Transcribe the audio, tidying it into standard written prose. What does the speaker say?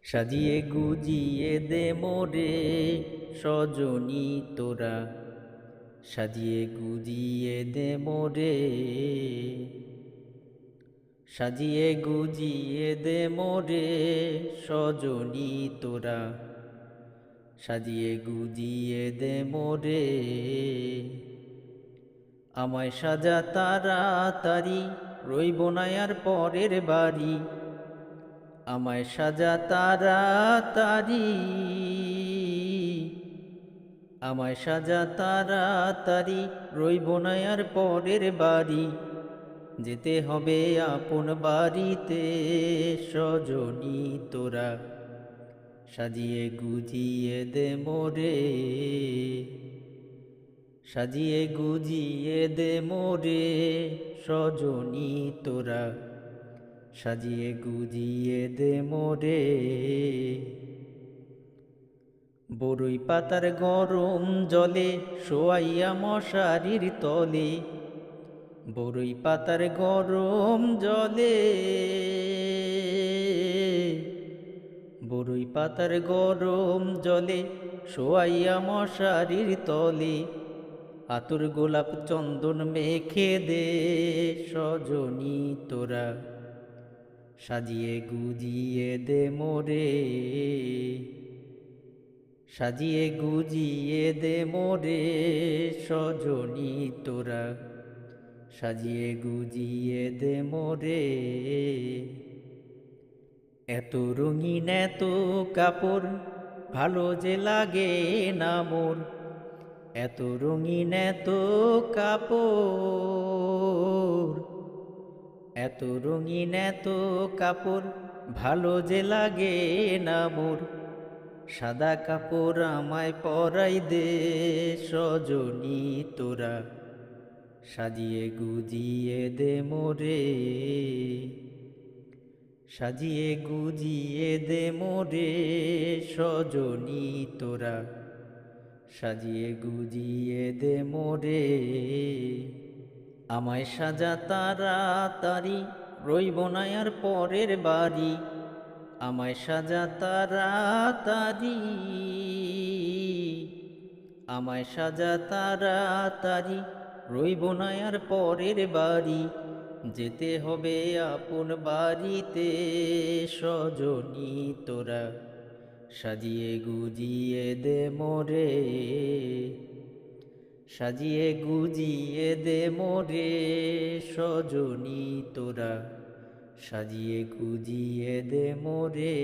সাজিয়ে গুজিয়ে দে মোরে সজনী তোরা, সাজিয়ে গুজিয়ে দে মোরে, সাজিয়ে গুজিয়ে দে মোরে সজনী তোরা, সাজিয়ে গুজিয়ে দে মোরে। আমায় সাজা তাড়াতাড়ি, রইব না আর পরের বাড়ি। আমায় সাজা তাড়াতাড়ি, আমায় সাজা তাড়াতাড়ি, রইব না আর পরের বাড়ি। যেতে হবে আপন বাড়িতে সজনী তোরা, সাজিয়ে গুজিয়ে দে মোরে, সাজিয়ে গুজিয়ে দে মোরে সজনী তোরা, সাজিয়ে গুজিয়ে দে মোরে। বরই পাতার গরম জলে শোয়াইয়া মশারির তলে, বরই পাতার গরম জলে, বরই পাতার গরম জলে শোয়াইয়া মশারির তলে। আতর গোলাপ চন্দন মেখে দে সজনী তোরা, সাজিয়ে গুজিয়ে দে মোরে, সাজিয়ে গুজিয়ে দে মোরে সজনী তোরা, সাজিয়ে গুজিয়ে দে মোরে। এত রঙিন এত কাপড় ভালো যে লাগে না মোর, এত রঙিন এত কাপড়, এত রঙিন এত কাপড় ভালো যে লাগে না মোর। সাদা কাপড় আমায় পরাই দে সজনী তোরা, সাজিয়ে গুজিয়ে দে মোরে, সাজিয়ে গুজিয়ে দে মোরে সজনী তোরা, সাজিয়ে গুজিয়ে দে মোরে। আমায় সাজা তাড়াতাড়ি, রইব না আর পরের বাড়ি। আমায় সাজা তাড়াতাড়ি, আমায় সাজা তাড়াতাড়ি, রইব না আর পরের বাড়ি। যেতে হবে আপন বাড়িতে সজনী তোরা, সাজিয়ে গুজিয়ে দে মোরে, সাজিয়ে গুজিয়ে দে মোরে সজনী তোরা, সাজিয়ে গুজিয়ে দে মোরে।